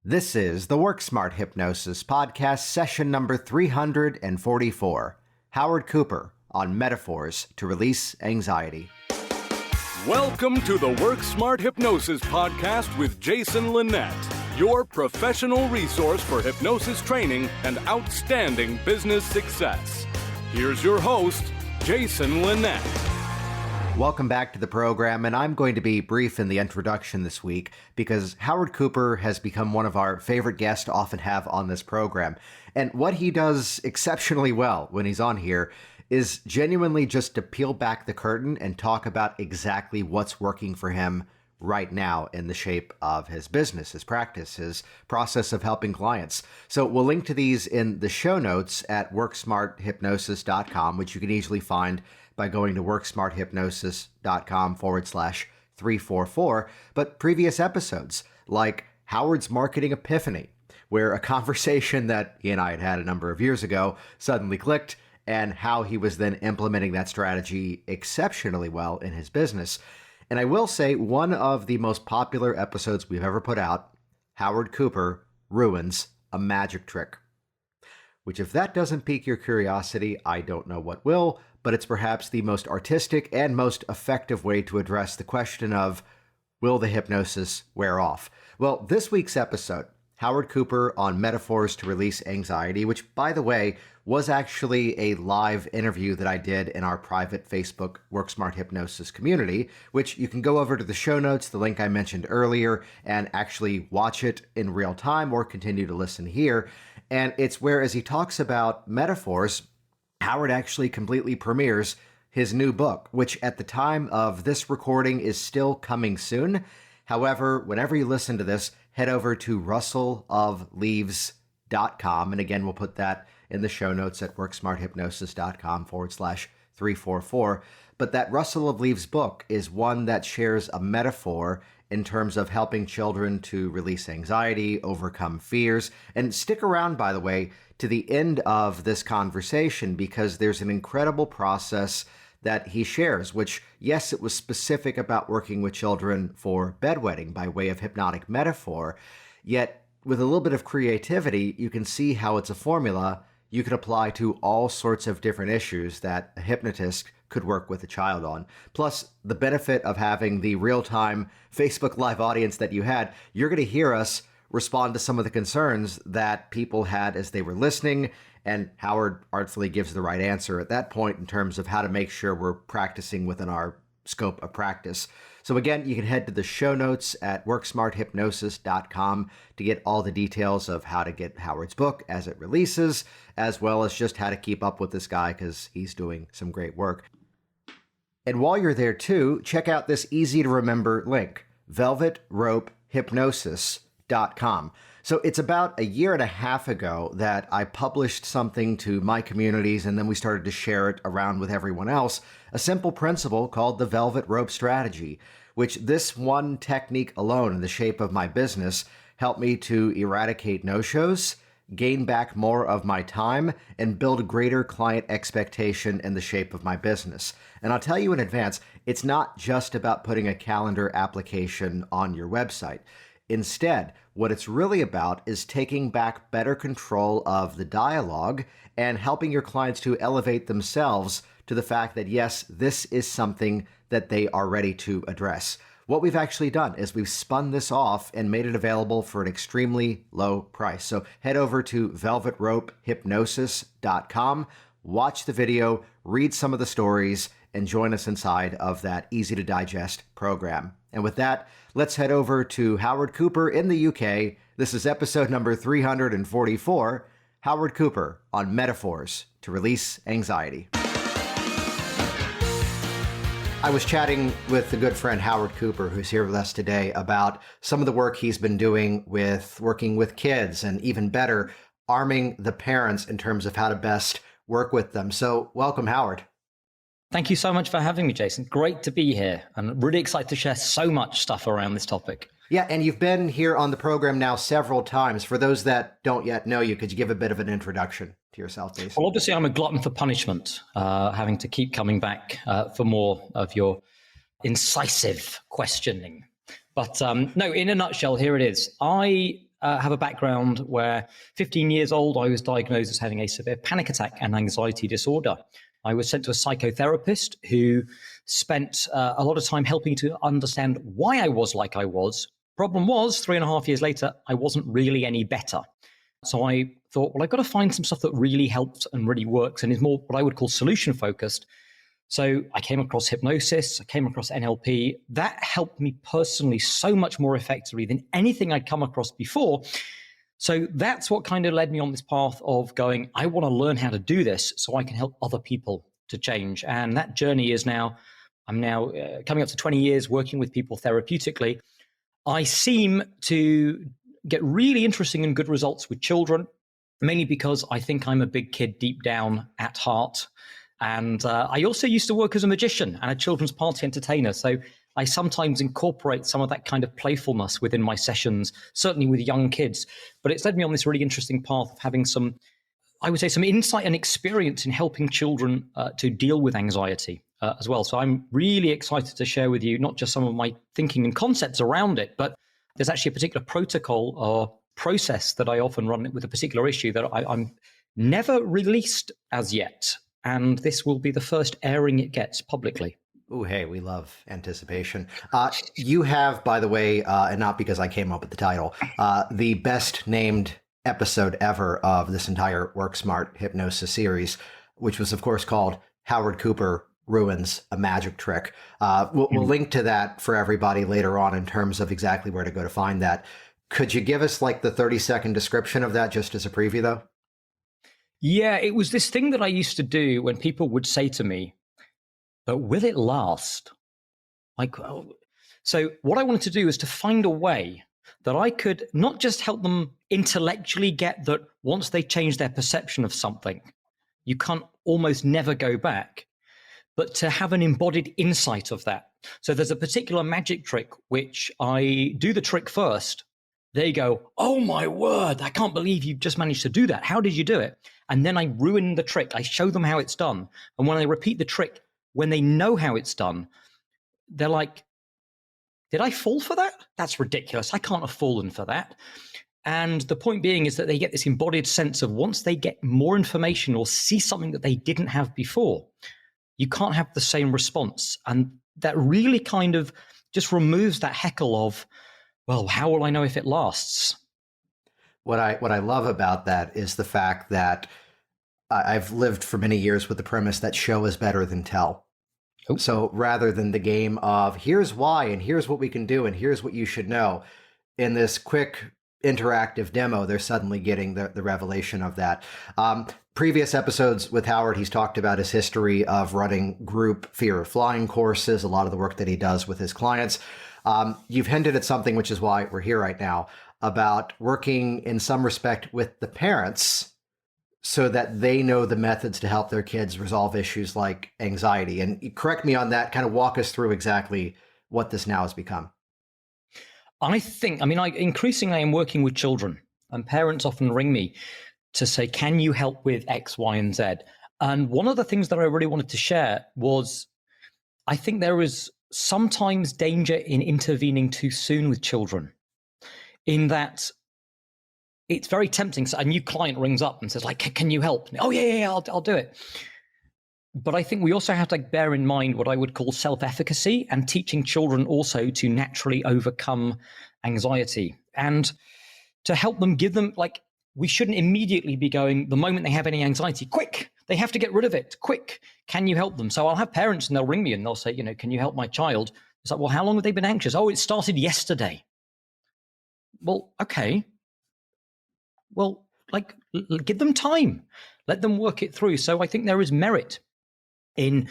This is the Work Smart Hypnosis Podcast, session number 344. Howard Cooper on metaphors to release anxiety. Welcome to the Work Smart Hypnosis Podcast with Jason Linett, your professional resource for hypnosis training and outstanding business success. Here's your host, Jason Linett. Welcome back to the program, and I'm going to be brief in the introduction this week because Howard Cooper has become one of our favorite guests to often have on this program. And what he does exceptionally well when he's on here is genuinely just to peel back the curtain and talk about exactly what's working for him right now in the shape of his business, his practice, his process of helping clients. So we'll link to these in the show notes at worksmarthypnosis.com, which you can easily find by going to worksmarthypnosis.com/344. But previous episodes, like Howard's Marketing Epiphany, where a conversation that he and I had a number of years ago suddenly clicked, and how he was then implementing that strategy exceptionally well in his business. And I will say, one of the most popular episodes we've ever put out, Howard Cooper ruins a magic trick. Which, if that doesn't pique your curiosity, I don't know what will, but it's perhaps the most artistic and most effective way to address the question of, will the hypnosis wear off? Well, this week's episode, Howard Cooper on metaphors to release anxiety, which, by the way, was actually a live interview that I did in our private Facebook Work Smart Hypnosis community, which you can go over to the show notes, the link I mentioned earlier, and actually watch it in real time or continue to listen here. And it's where, as he talks about metaphors, Howard actually completely premieres his new book, which at the time of this recording is still coming soon. However, whenever you listen to this, head over to russellofleaves.com. And again, we'll put that in the show notes at worksmarthypnosis.com/344. But that Russell of Leaves book is one that shares a metaphor in terms of helping children to release anxiety, overcome fears. And stick around, by the way, to the end of this conversation, because there's an incredible process that he shares, which, yes, it was specific about working with children for bedwetting by way of hypnotic metaphor, yet with a little bit of creativity, you can see how it's a formula you could apply to all sorts of different issues that a hypnotist could work with a child on. Plus, the benefit of having the real-time Facebook Live audience that you had, you're going to hear us respond to some of the concerns that people had as they were listening, and Howard artfully gives the right answer at that point in terms of how to make sure we're practicing within our scope of practice. So again, you can head to the show notes at worksmarthypnosis.com to get all the details of how to get Howard's book as it releases, as well as just how to keep up with this guy because he's doing some great work. And while you're there too, check out this easy to remember link, velvetropehypnosis.com. So it's about a year and a half ago that I published something to my communities, and then we started to share it around with everyone else, a simple principle called the Velvet Rope Strategy, which this one technique alone in the shape of my business helped me to eradicate no-shows, gain back more of my time, and build greater client expectation in the shape of my business. And I'll tell you in advance, it's not just about putting a calendar application on your website. Instead, what it's really about is taking back better control of the dialogue and helping your clients to elevate themselves to the fact that, yes, this is something that they are ready to address. What we've actually done is we've spun this off and made it available for an extremely low price. So head over to velvetropehypnosis.com, watch the video, read some of the stories, and join us inside of that easy-to-digest program. And with that, let's head over to Howard Cooper in the UK. This is episode number 344, Howard Cooper on metaphors to release anxiety. I was chatting with the good friend Howard Cooper, who's here with us today, about some of the work he's been doing with working with kids, and even better, arming the parents in terms of how to best work with them. So welcome, Howard. Thank you so much for having me, Jason. Great to be here. I'm really excited to share so much stuff around this topic. Yeah, and you've been here on the program now several times. For those that don't yet know you, could you give a bit of an introduction to yourself, please? Well, obviously, I'm a glutton for punishment, having to keep coming back for more of your incisive questioning. But no, in a nutshell, here it is. I have a background where 15 years old, I was diagnosed as having a severe panic attack and anxiety disorder. I was sent to a psychotherapist who spent a lot of time helping to understand why I was like I was. Problem was, 3.5 years later, I wasn't really any better. So I thought, well, I've got to find some stuff that really helps and really works and is more what I would call solution focused. So I came across hypnosis, I came across NLP. That helped me personally so much more effectively than anything I'd come across before. So that's what kind of led me on this path of going, I want to learn how to do this so I can help other people to change. And that journey is now, I'm now coming up to 20 years working with people therapeutically. I seem to get really interesting and good results with children, mainly because I think I'm a big kid deep down at heart. And I also used to work as a magician and a children's party entertainer. So I sometimes incorporate some of that kind of playfulness within my sessions, certainly with young kids. But it's led me on this really interesting path of having some, I would say, some insight and experience in helping children to deal with anxiety as well. So I'm really excited to share with you not just some of my thinking and concepts around it, but there's actually a particular protocol or process that I often run with a particular issue that I'm never released as yet. And this will be the first airing it gets publicly. Oh, hey, we love anticipation. You have, by the way, and not because I came up with the title, the best named episode ever of this entire Work Smart Hypnosis series, which was, of course, called Howard Cooper Ruins a Magic Trick. We'll link to that for everybody later on in terms of exactly where to go to find that. Could you give us like the 30-second description of that just as a preview, though? Yeah, it was this thing that I used to do when people would say to me, but will it last? Like, so what I wanted to do is to find a way that I could not just help them intellectually get that once they change their perception of something, you can't almost never go back, but to have an embodied insight of that. So there's a particular magic trick, which I do the trick first. They go, oh my word, I can't believe you just managed to do that. How did you do it? And then I ruin the trick. I show them how it's done. And when I repeat the trick, when they know how it's done, they're like, did I fall for that? That's ridiculous. I can't have fallen for that. And the point being is that they get this embodied sense of once they get more information or see something that they didn't have before, you can't have the same response. And that really kind of just removes that heckle of, well, how will I know if it lasts? What I love about that is the fact that I've lived for many years with the premise that show is better than tell. Oh. So rather than the game of here's why and here's what we can do and here's what you should know, in this quick interactive demo, they're suddenly getting the revelation of that. Previous episodes with Howard, he's talked about his history of running group fear of flying courses, a lot of the work that he does with his clients. You've hinted at something, which is why we're here right now, about working in some respect with the parents so that they know the methods to help their kids resolve issues like anxiety. And correct me on that, kind of walk us through exactly what this now has become. Increasingly I'm working with children, and parents often ring me to say, can you help with X, Y, and Z? And one of the things that I really wanted to share was, I think there is sometimes danger in intervening too soon with children, in that it's very tempting. So a new client rings up and says, like, can you help? Oh, yeah, I'll do it. But I think we also have to bear in mind what I would call self-efficacy and teaching children also to naturally overcome anxiety and to help them, give them, like, we shouldn't immediately be going, the moment they have any anxiety, quick, they have to get rid of it, quick, can you help them? So I'll have parents and they'll ring me and they'll say, can you help my child? It's like, well, how long have they been anxious? Oh, it started yesterday. Well, okay. Well, like, give them time, let them work it through. So I think there is merit in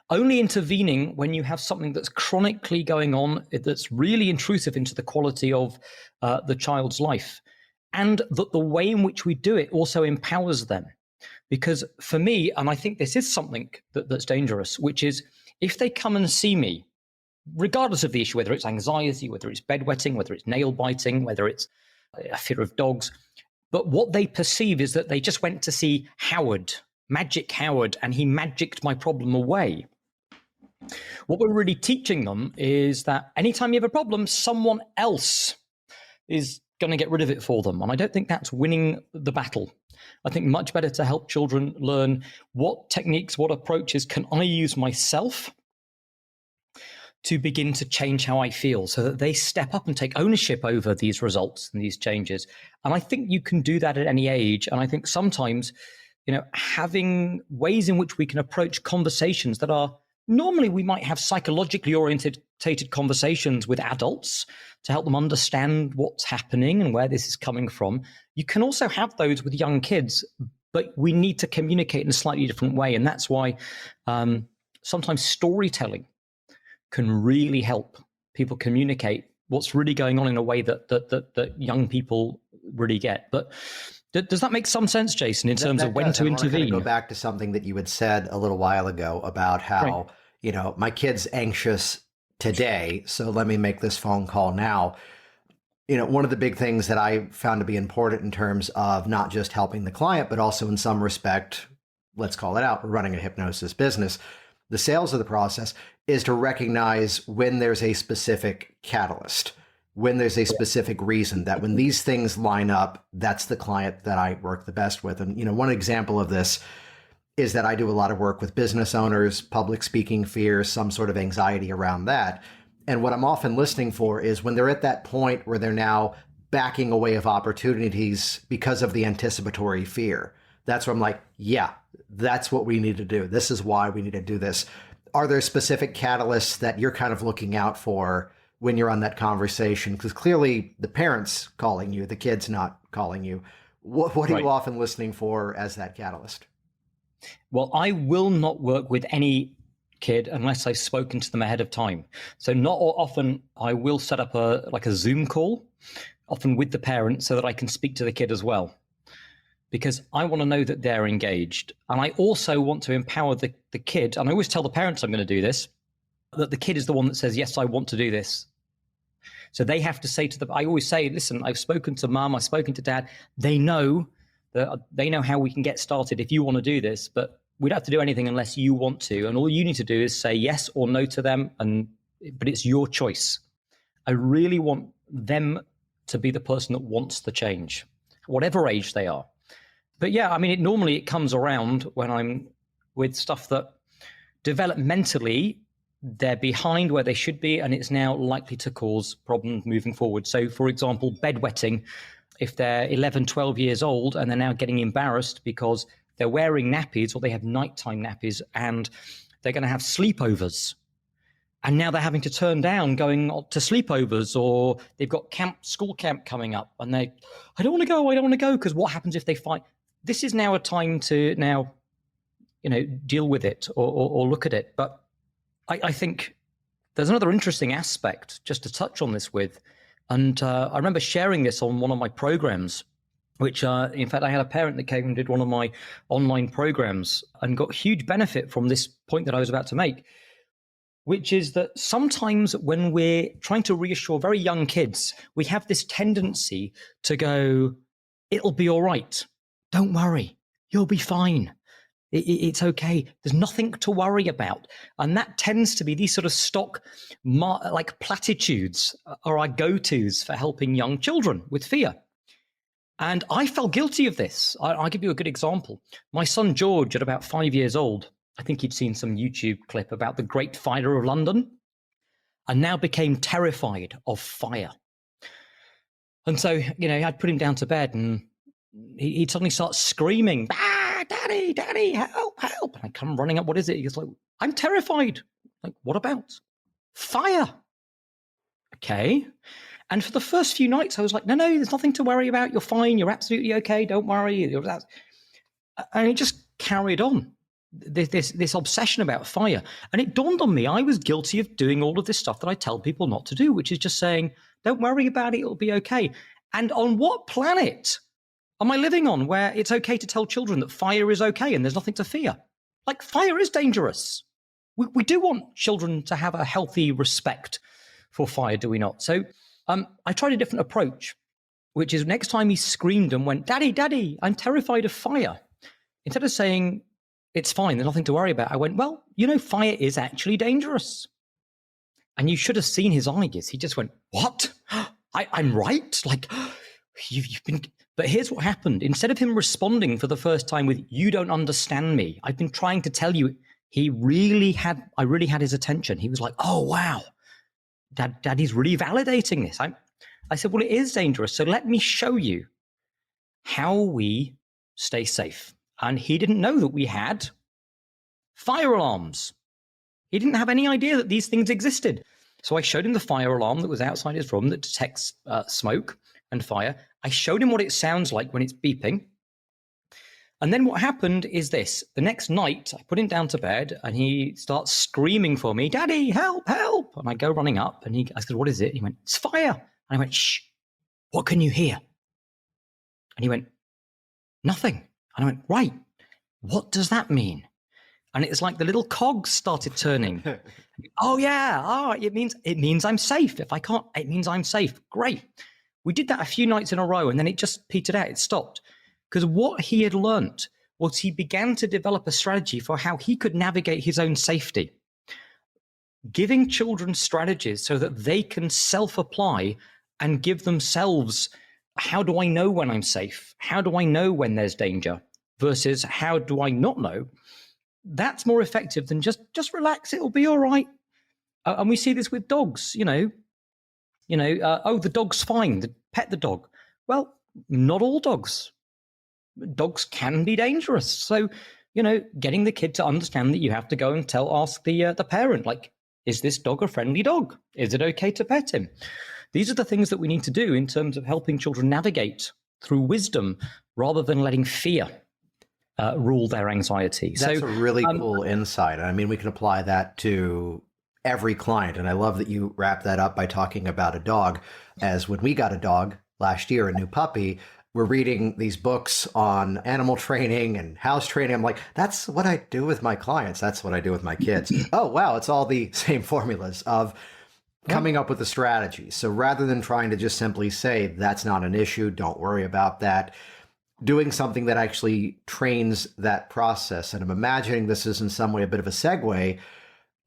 only intervening when you have something that's chronically going on, that's really intrusive into the quality of the child's life. And that the way in which we do it also empowers them. Because for me, and I think this is something that's dangerous, which is if they come and see me, regardless of the issue, whether it's anxiety, whether it's bedwetting, whether it's nail biting, whether it's a fear of dogs, but what they perceive is that they just went to see Howard, Magic Howard, and he magicked my problem away. What we're really teaching them is that anytime you have a problem, someone else is going to get rid of it for them. And I don't think that's winning the battle. I think much better to help children learn what techniques, what approaches can I use myself to begin to change how I feel, so that they step up and take ownership over these results and these changes. And I think you can do that at any age. And I think sometimes, having ways in which we can approach conversations that are normally we might have psychologically orientated conversations with adults to help them understand what's happening and where this is coming from. You can also have those with young kids, but we need to communicate in a slightly different way. And that's why sometimes storytelling can really help people communicate what's really going on in a way that young people really get. But does that make some sense, Jason, in terms of when to intervene? Go back to something that you had said a little while ago about how, my kid's anxious today, so let me make this phone call now. One of the big things that I found to be important in terms of not just helping the client, but also in some respect, let's call it out, we're running a hypnosis business, the sales of the process, is to recognize when there's a specific catalyst, when there's a specific reason that when these things line up, that's the client that I work the best with. And, one example of this is that I do a lot of work with business owners, public speaking fears, some sort of anxiety around that. And what I'm often listening for is when they're at that point where they're now backing away of opportunities because of the anticipatory fear. That's where I'm like, yeah, that's what we need to do. This is why we need to do this. Are there specific catalysts that you're kind of looking out for when you're on that conversation? Because clearly the parent's calling you, the kid's not calling you. What are you often listening for as that catalyst? Well, I will not work with any kid unless I've spoken to them ahead of time. So not often I will set up a Zoom call, often with the parent, so that I can speak to the kid as well, because I want to know that they're engaged. And I also want to empower the kid. And I always tell the parents I'm going to do this, that the kid is the one that says, yes, I want to do this. So they have to say to them, I always say, listen, I've spoken to mom, I've spoken to dad. They know how we can get started if you want to do this, but we don't have to do anything unless you want to. And all you need to do is say yes or no to them. But it's your choice. I really want them to be the person that wants the change, whatever age they are. But yeah, I mean, normally it comes around when I'm with stuff that developmentally they're behind where they should be, and it's now likely to cause problems moving forward. So for example, bedwetting, if they're 11, 12 years old and they're now getting embarrassed because they're wearing nappies or they have nighttime nappies and they're going to have sleepovers. And now they're having to turn down going to sleepovers, or they've got school camp coming up and I don't want to go because what happens if they fight? This is now a time to deal with it or look at it. But I think there's another interesting aspect just to touch on this with. And I remember sharing this on one of my programs, which in fact, I had a parent that came and did one of my online programs and got huge benefit from this point that I was about to make, which is that sometimes when we're trying to reassure very young kids, we have this tendency to go, it'll be all right. Don't worry. You'll be fine. It's okay. There's nothing to worry about. And that tends to be these sort of stock platitudes are our go-tos for helping young children with fear. And I felt guilty of this. I'll give you a good example. My son, George, at about 5 years old, I think he'd seen some YouTube clip about the Great Fire of London and now became terrified of fire. And so, I'd put him down to bed and he'd suddenly start screaming, Daddy, help. And I come running up. What is it? He goes like, I'm terrified. Like, what about? Fire. Okay. And for the first few nights, I was like, no, there's nothing to worry about. You're fine. You're absolutely okay. Don't worry. And it just carried on. This obsession about fire. And it dawned on me, I was guilty of doing all of this stuff that I tell people not to do, which is just saying, don't worry about it. It'll be okay. And on what planet am I living on where it's okay to tell children that fire is okay and there's nothing to fear? Like, fire is dangerous. We do want children to have a healthy respect for fire, do we not? So I tried a different approach, which is next time he screamed and went, Daddy, I'm terrified of fire. Instead of saying, it's fine, there's nothing to worry about, I went, well, fire is actually dangerous. And you should have seen his eyes. He just went, what? I'm right? Like, you've been, but here's what happened. Instead of him responding for the first time with, you don't understand me, I've been trying to tell you, I really had his attention. He was like, oh, wow, Daddy's really validating this. I said, well, it is dangerous. So let me show you how we stay safe. And he didn't know that we had fire alarms. He didn't have any idea that these things existed. So I showed him the fire alarm that was outside his room that detects smoke and fire. I showed him what it sounds like when it's beeping. And then what happened is this. The next night, I put him down to bed and he starts screaming for me, Daddy, help, help. And I go running up and I said, what is it? He went, it's fire. And I went, shh, what can you hear? And he went, nothing. And I went, right, what does that mean? And it's like the little cogs started turning. Oh yeah, it means I'm safe. If I can't, it means I'm safe. Great. We did that a few nights in a row and then it just petered out, it stopped. Because what he had learnt was he began to develop a strategy for how he could navigate his own safety. Giving children strategies so that they can self-apply and give themselves, how do I know when I'm safe? How do I know when there's danger? Versus how do I not know? That's more effective than just relax, it'll be all right. And we see this with dogs, oh, the dog's fine, pet the dog. Well, not all dogs. Dogs can be dangerous. So, getting the kid to understand that you have to go and ask the parent, like, is this dog a friendly dog? Is it okay to pet him? These are the things that we need to do in terms of helping children navigate through wisdom rather than letting fear rule their anxiety. That's a really cool insight. I mean, we can apply that to every client. And I love that you wrap that up by talking about a dog. As when we got a dog last year, a new puppy, we're reading these books on animal training and house training. I'm like, that's what I do with my clients. That's what I do with my kids. Oh, wow. It's all the same formulas of coming up with a strategy. So rather than trying to just simply say, that's not an issue, don't worry about that, doing something that actually trains that process. And I'm imagining this is in some way a bit of a segue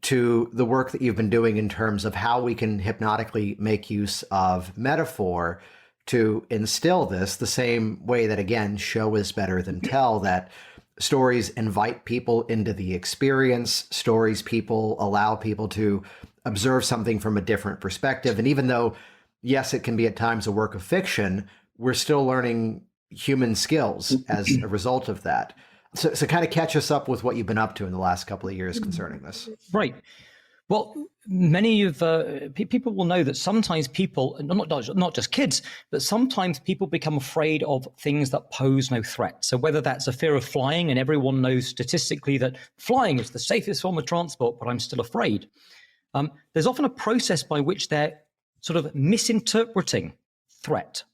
to the work that you've been doing in terms of how we can hypnotically make use of metaphor to instill this, the same way that, again, show is better than tell, that stories invite people into the experience. Stories allow people to observe something from a different perspective. And even though, yes, it can be at times a work of fiction, we're still learning human skills as a result of that. So kind of catch us up with what you've been up to in the last couple of years concerning this. Right. Well, many of people will know that sometimes people, not just kids, but sometimes people become afraid of things that pose no threat. So whether that's a fear of flying, and everyone knows statistically that flying is the safest form of transport, but I'm still afraid. There's often a process by which they're sort of misinterpreting threat.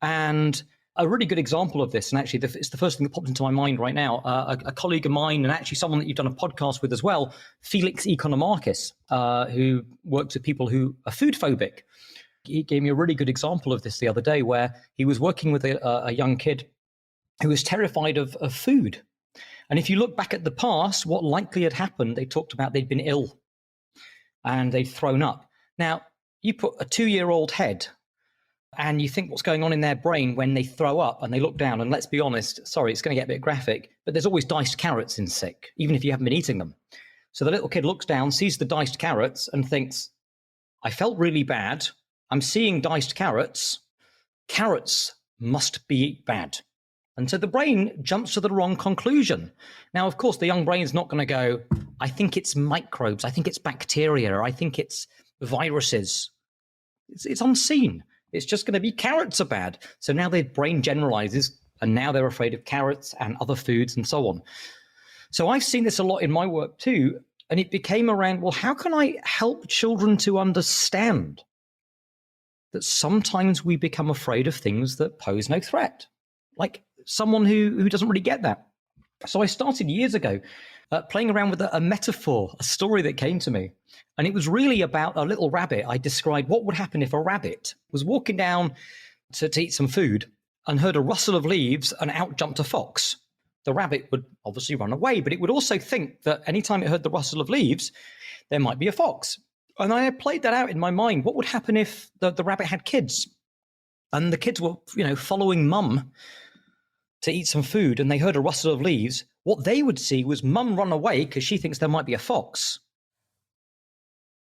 And a really good example of this, and actually it's the first thing that popped into my mind right now, a colleague of mine, and actually someone that you've done a podcast with as well, Felix Economarkis, who works with people who are food phobic. He gave me a really good example of this the other day, where he was working with a young kid who was terrified of food. And if you look back at the past, what likely had happened, they talked about they'd been ill and they'd thrown up. Now, you put a 2-year-old head and you think what's going on in their brain when they throw up and they look down, and let's be honest, sorry, it's going to get a bit graphic, but there's always diced carrots in sick, even if you haven't been eating them. So the little kid looks down, sees the diced carrots and thinks, I felt really bad. I'm seeing diced carrots. Carrots must be bad. And so the brain jumps to the wrong conclusion. Now, of course, the young brain's not going to go, I think it's microbes, I think it's bacteria, I think it's viruses. It's unseen. It's just going to be carrots are bad. So now their brain generalizes, and now they're afraid of carrots and other foods and so on. So I've seen this a lot in my work too. And it became around, well, how can I help children to understand that sometimes we become afraid of things that pose no threat? Like someone who doesn't really get that. So I started years ago playing around with a metaphor, a story that came to me. And it was really about a little rabbit. I described what would happen if a rabbit was walking down to eat some food and heard a rustle of leaves and out jumped a fox. The rabbit would obviously run away, but it would also think that anytime it heard the rustle of leaves, there might be a fox. And I played that out in my mind. What would happen if the rabbit had kids? And the kids were, following mum to eat some food, and they heard a rustle of leaves. What they would see was mum run away because she thinks there might be a fox.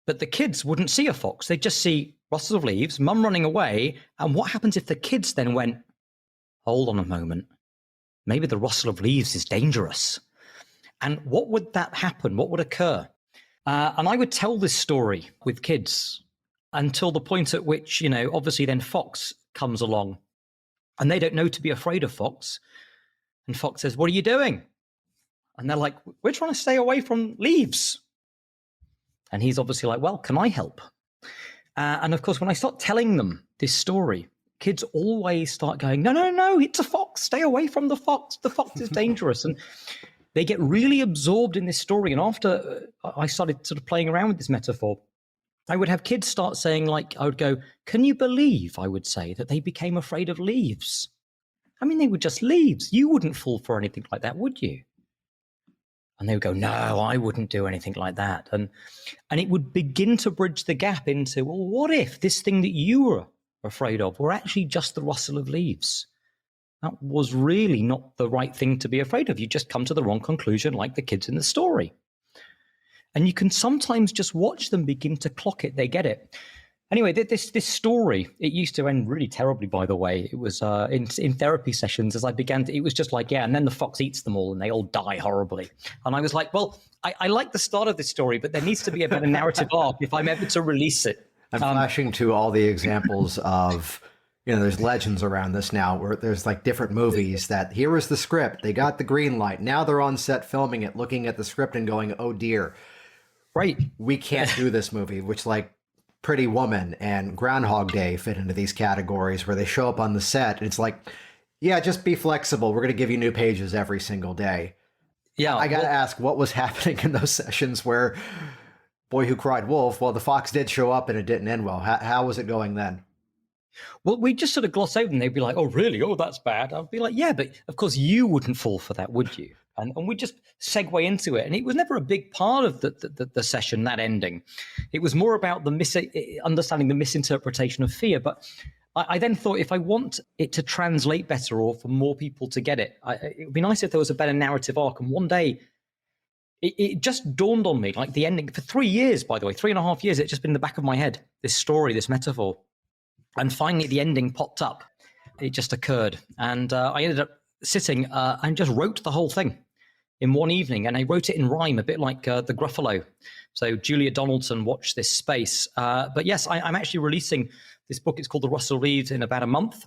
But the kids wouldn't see a fox. They'd just see rustles of leaves, mum running away. And what happens if the kids then went, hold on a moment, maybe the rustle of leaves is dangerous? And what would that happen? What would occur? And I would tell this story with kids until the point at which, obviously then fox comes along and they don't know to be afraid of fox. And fox says, what are you doing? And they're like, we're trying to stay away from leaves. And he's obviously like, well, can I help? And of course, when I start telling them this story, kids always start going, no, it's a fox. Stay away from the fox. The fox is dangerous. And they get really absorbed in this story. And after I started sort of playing around with this metaphor, I would have kids start saying, I would go, can you believe, I would say, that they became afraid of leaves? I mean, they were just leaves. You wouldn't fall for anything like that, would you? And they would go, no, I wouldn't do anything like that. And it would begin to bridge the gap into, well, what if this thing that you were afraid of were actually just the rustle of leaves? That was really not the right thing to be afraid of. You just come to the wrong conclusion like the kids in the story. And you can sometimes just watch them begin to clock it. They get it. Anyway, this story, it used to end really terribly, by the way. It was in therapy sessions as I began to, it was just like, and then the fox eats them all and they all die horribly. And I was like, well, I like the start of this story, but there needs to be a better narrative arc if I'm ever to release it. I'm flashing to all the examples of, there's legends around this now where there's like different movies that here is the script. They got the green light. Now they're on set filming it, looking at the script and going, oh dear. Right. We can't do this movie, which like Pretty Woman and Groundhog Day fit into these categories where they show up on the set. And it's like, yeah, just be flexible. We're going to give you new pages every single day. Yeah. I got to ask, what was happening in those sessions where Boy Who Cried Wolf, well, the fox did show up and it didn't end well. How was it going then? Well, we just sort of gloss over and they'd be like, oh, really? Oh, that's bad. I'd be like, yeah, but of course you wouldn't fall for that, would you? And we just segue into it. And it was never a big part of the session, that ending. It was more about the understanding the misinterpretation of fear. But I then thought, if I want it to translate better or for more people to get it, it would be nice if there was a better narrative arc. And one day, it just dawned on me, like the ending, for 3 years, by the way, 3.5 years, it's just been in the back of my head, this story, this metaphor. And finally, the ending popped up. It just occurred. And I ended up sitting and just wrote the whole thing in one evening. And I wrote it in rhyme, a bit like the Gruffalo. So Julia Donaldson, watch this space. But yes, I'm actually releasing this book. It's called The Russell Reed in about a month.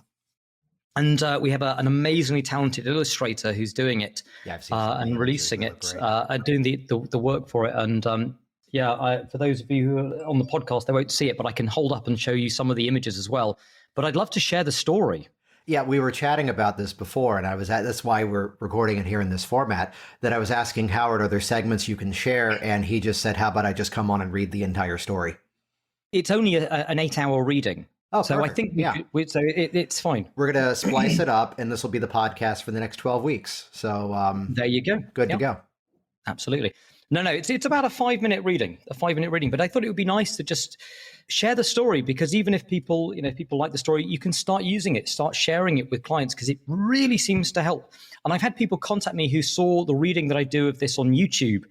And we have an amazingly talented illustrator who's doing it and releasing it and doing the work for it. And for those of you who are on the podcast, they won't see it, but I can hold up and show you some of the images as well. But I'd love to share the story. Yeah, we were chatting about this before, and that's why we're recording it here in this format, that I was asking Howard, are there segments you can share? And he just said, how about I just come on and read the entire story? It's only an 8-hour reading. Oh, so perfect. I think it's fine. We're going to splice it up, and this will be the podcast for the next 12 weeks. So there you go. Good to go. Absolutely. No, it's about a 5-minute reading, But I thought it would be nice to just share the story, because even if people like the story, you can start using it, start sharing it with clients, because it really seems to help. And I've had people contact me who saw the reading that I do of this on YouTube,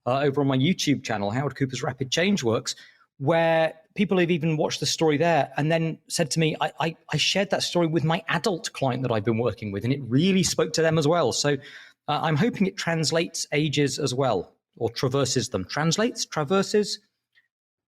over on my YouTube channel, Howard Cooper's Rapid ChangeWorks, where people have even watched the story there and then said to me, I shared that story with my adult client that I've been working with, and it really spoke to them as well. So I'm hoping it translates ages as well, or traverses them. Translates? Traverses?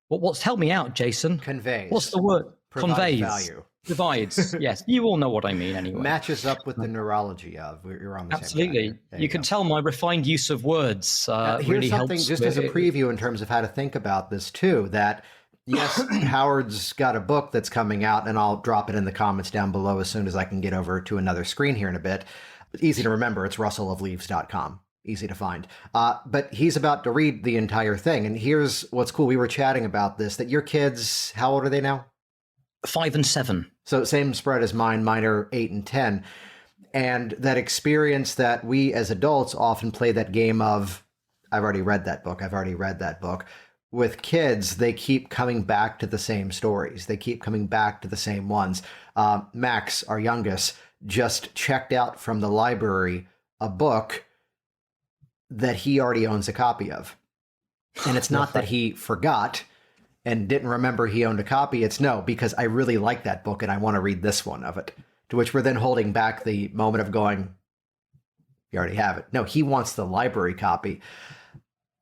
What's help me out, Jason? Conveys. What's the word? Conveys. Value. Divides. Yes, you all know what I mean anyway. Matches up with the neurology of. You're on the Absolutely. Same track. You can tell my refined use of words here's really something helps. Just as a preview in terms of how to think about this too, that yes, Howard's got a book that's coming out, and I'll drop it in the comments down below as soon as I can get over to another screen here in a bit. Easy to remember. It's russellofleaves.com. Easy to find. But he's about to read the entire thing. And here's what's cool. We were chatting about this, that your kids, how old are they now? 5 and 7. So same spread as mine. Mine are 8 and 10. And that experience that we as adults often play that game of, I've already read that book. with kids, they keep coming back to the same stories. They keep coming back to the same ones. Max, our youngest, just checked out from the library a book that he already owns a copy of. And it's not that he forgot and didn't remember he owned a copy. It's no, because I really like that book and I want to read this one of it. To which we're then holding back the moment of going, you already have it. No, he wants the library copy.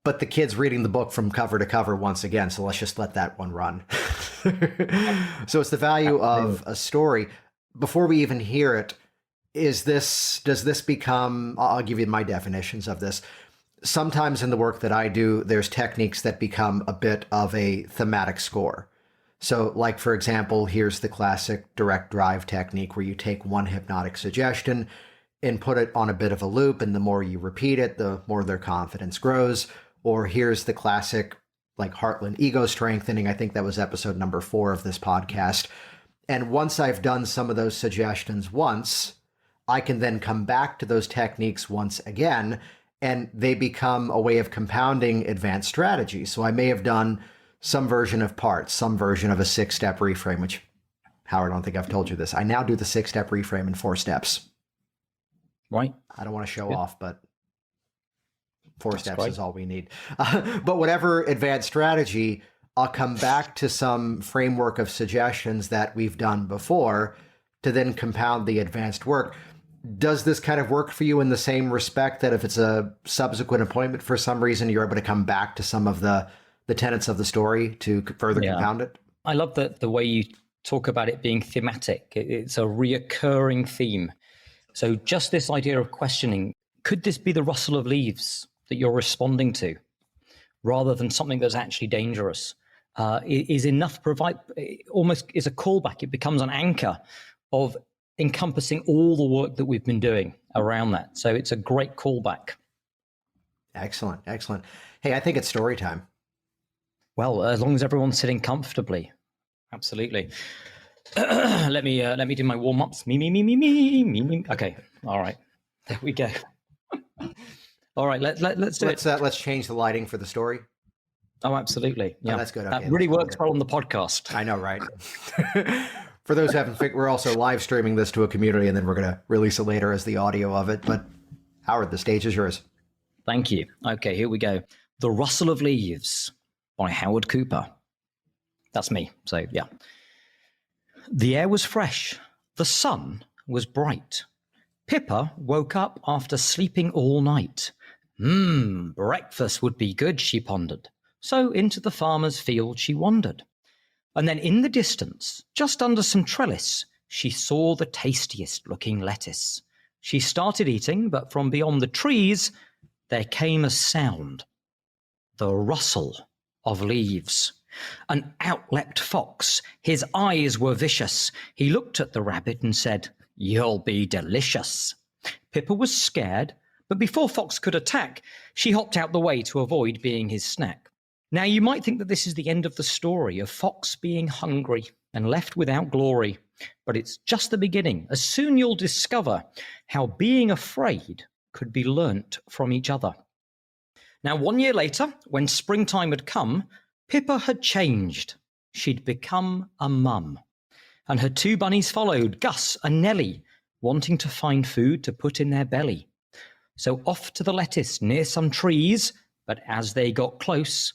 But the kid's reading the book from cover to cover once again, so let's just let that one run. So it's the value of a story. Before we even hear it, does this become, I'll give you my definitions of this. Sometimes in the work that I do, there's techniques that become a bit of a thematic score. So like, for example, here's the classic direct drive technique where you take one hypnotic suggestion and put it on a bit of a loop, and the more you repeat it, the more their confidence grows. Or here's the classic, like Heartland ego strengthening. I think that was episode number 4 of this podcast. And once I've done some of those suggestions once, I can then come back to those techniques once again, and they become a way of compounding advanced strategies. So I may have done some version of parts, some version of a 6-step reframe, which, Howard, I don't think I've told you this. I now do the 6-step reframe in 4 steps. Right. I don't want to show off, but 4 steps is all we need. But whatever advanced strategy, I'll come back to some framework of suggestions that we've done before to then compound the advanced work. Does this kind of work for you in the same respect that if it's a subsequent appointment for some reason, you're able to come back to some of the tenets of the story to further compound it? I love the way you talk about it being thematic. It's a reoccurring theme. So just this idea of questioning, could this be the rustle of leaves that you're responding to, rather than something that's actually dangerous, is enough to provide, almost is a callback. It becomes an anchor of encompassing all the work that we've been doing around that. So it's a great callback. Excellent, excellent. Hey, I think it's story time. Well, as long as everyone's sitting comfortably. Absolutely. Let me do my warm-ups. Me. Okay. All right. There we go. All right, let's do it. Let's change the lighting for the story. Oh, absolutely. Yeah, oh, that's good. Okay, that really works well on the podcast. I know, right? For those who haven't figured, we're also live streaming this to a community, and then we're going to release it later as the audio of it. But Howard, the stage is yours. Thank you. Okay, here we go. The Rustle of Leaves by Howard Cooper. That's me. So, yeah. The air was fresh. The sun was bright. Pippa woke up after sleeping all night. Breakfast would be good, she pondered. So into the farmer's field she wandered. And then in the distance, just under some trellis, she saw the tastiest looking lettuce. She started eating, but from beyond the trees, there came a sound. The rustle of leaves. An out-leapt fox. His eyes were vicious. He looked at the rabbit and said, "You'll be delicious." Pippa was scared, but before Fox could attack, she hopped out the way to avoid being his snack. Now, you might think that this is the end of the story of Fox being hungry and left without glory, but it's just the beginning. As soon you'll discover how being afraid could be learnt from each other. Now, 1 year later, when springtime had come, Pippa had changed. She'd become a mum. And her 2 bunnies followed, Gus and Nellie, wanting to find food to put in their belly. So off to the lettuce near some trees, but as they got close,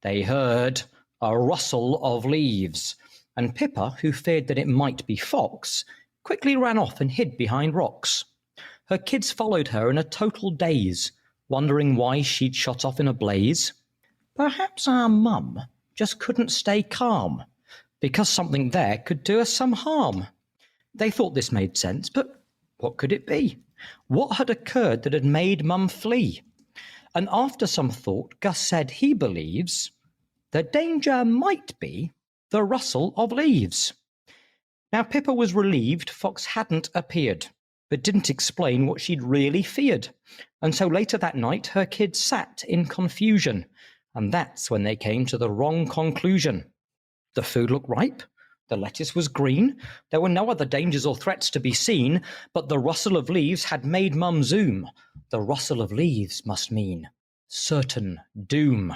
they heard a rustle of leaves. And Pippa, who feared that it might be Fox, quickly ran off and hid behind rocks. Her kids followed her in a total daze, wondering why she'd shot off in a blaze. Perhaps our mum just couldn't stay calm, because something there could do us some harm. They thought this made sense, but what could it be? What had occurred that had made Mum flee? And after some thought, Gus said he believes the danger might be the rustle of leaves. Now, Pippa was relieved Fox hadn't appeared, but didn't explain what she'd really feared. And so later that night, her kids sat in confusion, and that's when they came to the wrong conclusion. The food looked ripe. The lettuce was green. There were no other dangers or threats to be seen, but the rustle of leaves had made Mum zoom. The rustle of leaves must mean certain doom.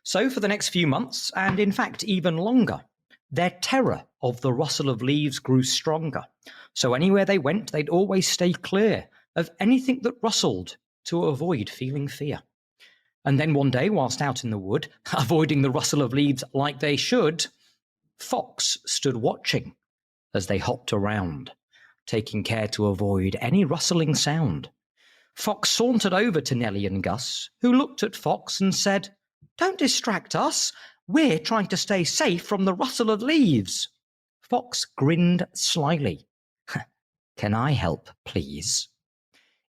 So for the next few months, and in fact even longer, their terror of the rustle of leaves grew stronger. So anywhere they went, they'd always stay clear of anything that rustled to avoid feeling fear. And then one day, whilst out in the wood, avoiding the rustle of leaves like they should, Fox stood watching as they hopped around, taking care to avoid any rustling sound. Fox sauntered over to Nellie and Gus, who looked at Fox and said, "Don't distract us. We're trying to stay safe from the rustle of leaves." Fox grinned slyly. "Can I help, please?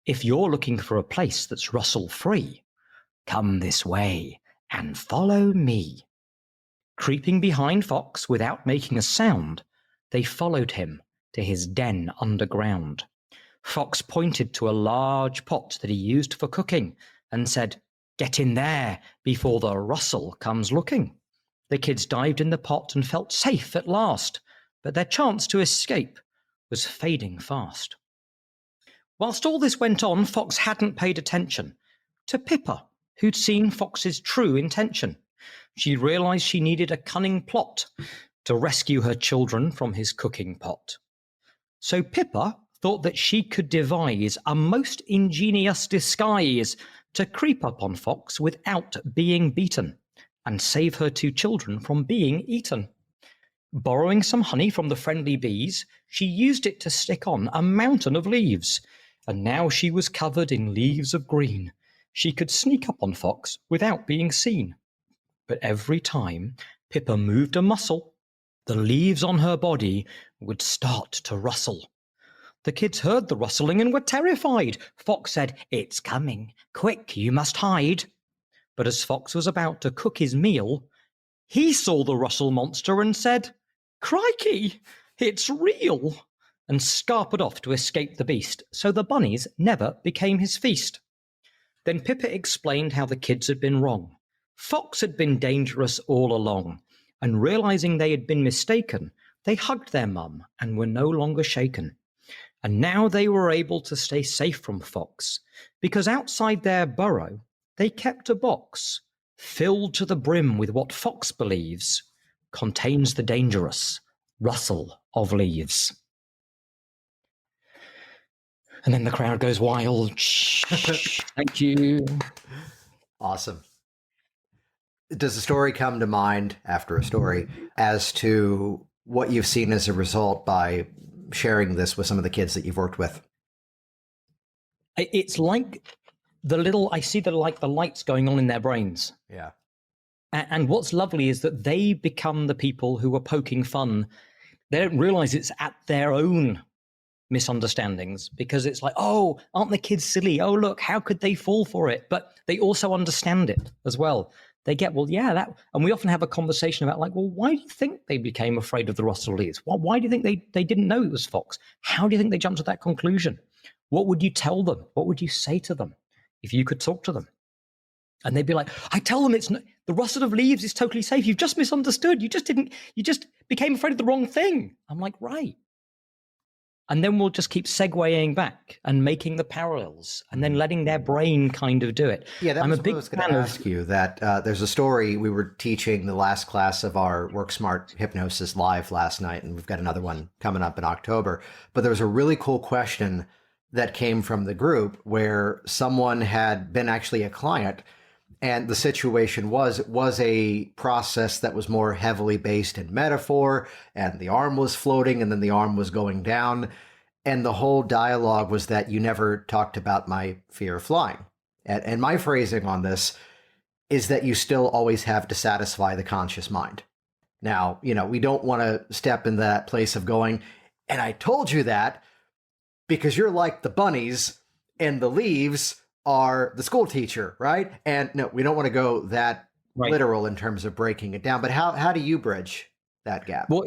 If you're looking for a place that's rustle-free, come this way and follow me." Creeping behind Fox without making a sound, they followed him to his den underground. Fox pointed to a large pot that he used for cooking and said, "Get in there before the rustle comes looking." The kids dived in the pot and felt safe at last, but their chance to escape was fading fast. Whilst all this went on, Fox hadn't paid attention to Pippa, who'd seen Fox's true intention. She realized she needed a cunning plot to rescue her children from his cooking pot. So Pippa thought that she could devise a most ingenious disguise to creep up on Fox without being beaten and save her two children from being eaten. Borrowing some honey from the friendly bees, she used it to stick on a mountain of leaves, and now she was covered in leaves of green. She could sneak up on Fox without being seen. But every time Pippa moved a muscle, the leaves on her body would start to rustle. The kids heard the rustling and were terrified. Fox said, "It's coming. Quick, you must hide." But as Fox was about to cook his meal, he saw the rustle monster and said, "Crikey, it's real," and scarpered off to escape the beast, so the bunnies never became his feast. Then Pippa explained how the kids had been wrong. Fox had been dangerous all along, and realizing they had been mistaken, they hugged their mum and were no longer shaken. And now they were able to stay safe from Fox, because outside their burrow, they kept a box filled to the brim with what Fox believes contains the dangerous rustle of leaves. And then the crowd goes wild. Thank you. Awesome. Does a story come to mind after a story as to what you've seen as a result by sharing this with some of the kids that you've worked with? It's like I see the lights going on in their brains. Yeah. And what's lovely is that they become the people who are poking fun. They don't realize it's at their own misunderstandings, because it's like, oh, aren't the kids silly? Oh, look, how could they fall for it? But they also understand it as well. They get, well, yeah, that, and we often have a conversation about like, well, why do you think they became afraid of the rustle leaves? Why do you think they didn't know it was Fox? How do you think they jumped to that conclusion? What would you tell them? What would you say to them if you could talk to them? And they'd be like, I tell them it's the rustle of leaves is totally safe. You've just misunderstood. You just became afraid of the wrong thing. I'm like, right. And then we'll just keep segueing back and making the parallels and then letting their brain kind of do it. Yeah, I'm was a big what I was going to ask you. That there's a story we were teaching the last class of our Work Smart Hypnosis Live last night, and we've got another one coming up in October. But there was a really cool question that came from the group where someone had been actually a client, and the situation was a process that was more heavily based in metaphor, and the arm was floating and then the arm was going down. And the whole dialogue was that you never talked about my fear of flying. And my phrasing on this is that you still always have to satisfy the conscious mind. Now, we don't want to step in that place of going, and I told you that because you're like the bunnies and the leaves are the school teacher, right? And no, we don't want to go that literal in terms of breaking it down. But how do you bridge that gap? Well,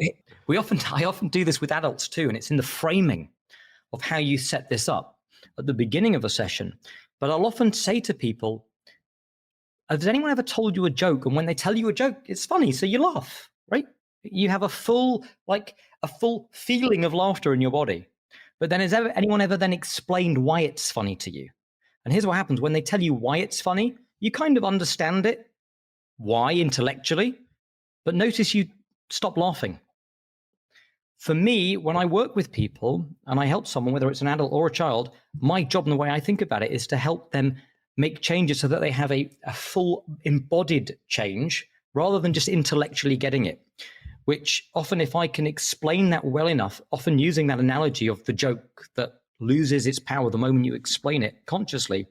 I often do this with adults too, and it's in the framing of how you set this up at the beginning of a session. But I'll often say to people, has anyone ever told you a joke? And when they tell you a joke, it's funny, so you laugh, right? You have a full feeling of laughter in your body. But then has anyone ever then explained why it's funny to you? And here's what happens when they tell you why it's funny, you kind of understand it, why intellectually, but notice you stop laughing. For me, when I work with people and I help someone, whether it's an adult or a child, my job and the way I think about it is to help them make changes so that they have a full embodied change rather than just intellectually getting it, which often, if I can explain that well enough, often using that analogy of the joke that loses its power the moment you explain it consciously,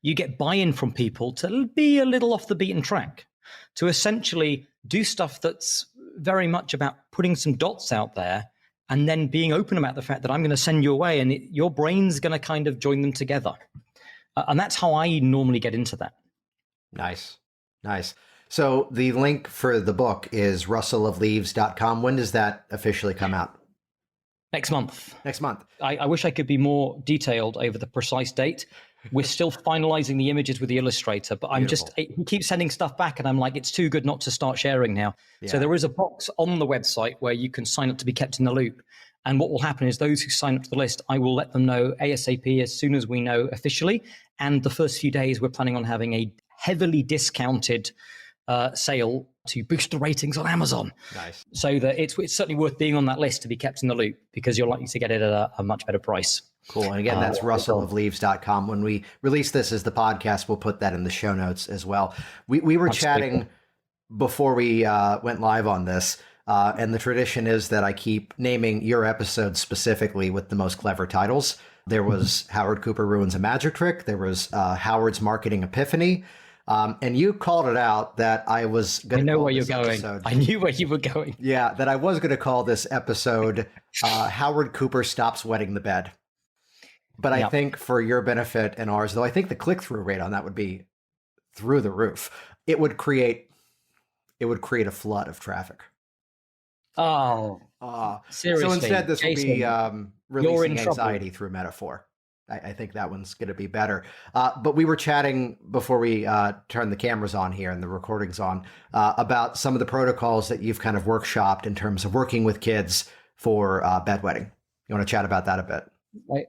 you get buy-in from people to be a little off the beaten track, to essentially do stuff that's very much about putting some dots out there and then being open about the fact that I'm going to send you away and your brain's going to kind of join them together. And that's how I normally get into that. Nice. So the link for the book is rustleofleaves.com. When does that officially come out? Next month. I wish I could be more detailed over the precise date. We're still finalizing the images with the illustrator, but he keeps sending stuff back and I'm like, it's too good not to start sharing now. Yeah. So there is a box on the website where you can sign up to be kept in the loop. And what will happen is those who sign up to the list, I will let them know ASAP as soon as we know officially. And the first few days, we're planning on having a heavily discounted sale to boost the ratings on Amazon. Nice. So that it's certainly worth being on that list to be kept in the loop because you're likely to get it at a much better price. Cool. And again, that's rustleofleaves.com. When we release this as the podcast, we'll put that in the show notes as well. We were chatting before we went live on this, and the tradition is that I keep naming your episodes specifically with the most clever titles. There was Howard Cooper Ruins a Magic Trick. There was Howard's Marketing Epiphany. And you called it out that I was going to call this episode. I knew where you were going. Yeah, that I was going to call this episode Howard Cooper Stops Wetting the Bed. But I think for your benefit and ours, though I think the click-through rate on that would be through the roof, it would create a flood of traffic. Oh, seriously. So instead, this Jason, will be releasing anxiety through metaphor. I think that one's going to be better. But we were chatting before we turned the cameras on here and the recordings on about some of the protocols that you've kind of workshopped in terms of working with kids for bedwetting. You want to chat about that a bit?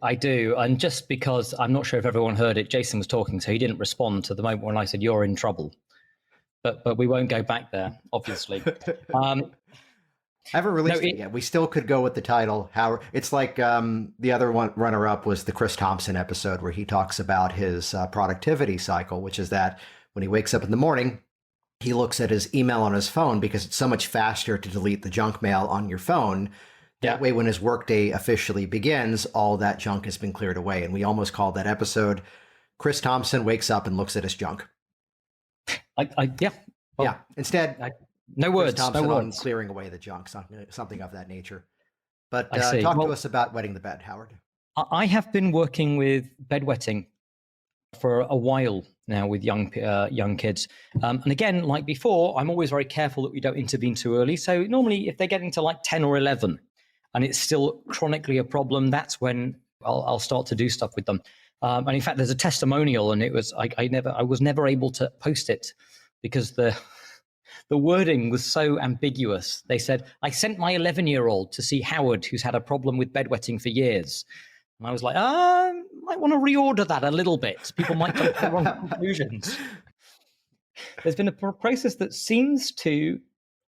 I do. And just because I'm not sure if everyone heard it, Jason was talking, so he didn't respond to the moment when I said, you're in trouble. But we won't go back there, obviously. I haven't released it yet. We still could go with the title. Howard. It's like the other one runner-up was the Chris Thompson episode where he talks about his productivity cycle, which is that when he wakes up in the morning, he looks at his email on his phone because it's so much faster to delete the junk mail on your phone. That way, when his workday officially begins, all that junk has been cleared away. And we almost called that episode, Chris Thompson wakes up and looks at his junk. Instead, no words. Chris Thompson no on words. clearing away the junk, something of that nature. But talk to us about wetting the bed, Howard. I have been working with bedwetting for a while now with young kids. And again, like before, I'm always very careful that we don't intervene too early. So normally if they get into like 10 or 11 and it's still chronically a problem, that's when I'll start to do stuff with them. And in fact, there's a testimonial, and it was I was never able to post it because the wording was so ambiguous. They said, I sent my 11-year-old to see Howard, who's had a problem with bedwetting for years. And I was like, might want to reorder that a little bit. People might come to the wrong conclusions. There's been a process that seems to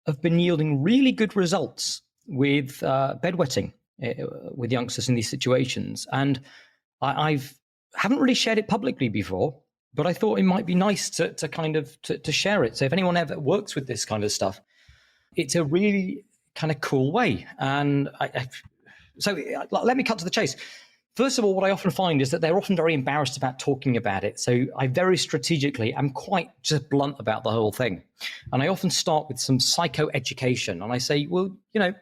have been yielding really good results with bedwetting with youngsters in these situations. And I haven't really shared it publicly before, but I thought it might be nice to kind of to share it. So if anyone ever works with this kind of stuff, it's a really kind of cool way. And so let me cut to the chase. First of all, what I often find is that they're often very embarrassed about talking about it. So I very strategically am quite just blunt about the whole thing. And I often start with some psychoeducation. And I say, well, do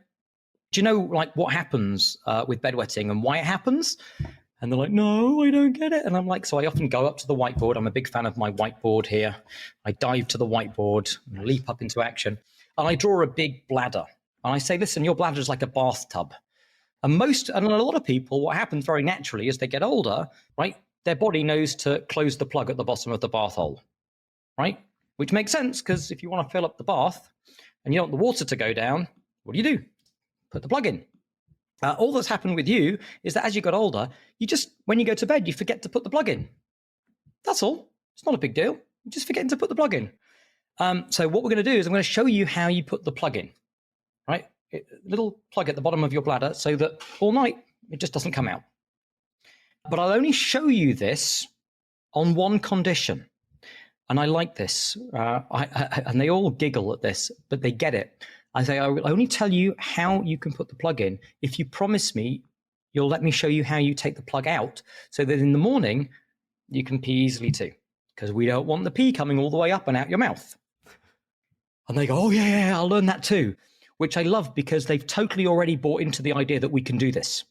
you know like what happens with bedwetting and why it happens? And they're like, no, I don't get it. And I'm like, so I often go up to the whiteboard. I'm a big fan of my whiteboard here. I dive to the whiteboard, and leap up into action. And I draw a big bladder. And I say, listen, your bladder is like a bathtub. And a lot of people, what happens very naturally as they get older, right? Their body knows to close the plug at the bottom of the bath hole, right? Which makes sense because if you want to fill up the bath and you don't want the water to go down, what do? Put the plug in. All that's happened with you is that as you got older, when you go to bed, you forget to put the plug in. That's all. It's not a big deal. You're just forgetting to put the plug in. So what we're going to do is I'm going to show you how you put the plug in, right? A little plug at the bottom of your bladder so that all night it just doesn't come out. But I'll only show you this on one condition. And I like this. And they all giggle at this, but they get it. I say, I will only tell you how you can put the plug in if you promise me you'll let me show you how you take the plug out so that in the morning you can pee easily too, because we don't want the pee coming all the way up and out your mouth. And they go, oh, yeah, I'll learn that too, which I love because they've totally already bought into the idea that we can do this,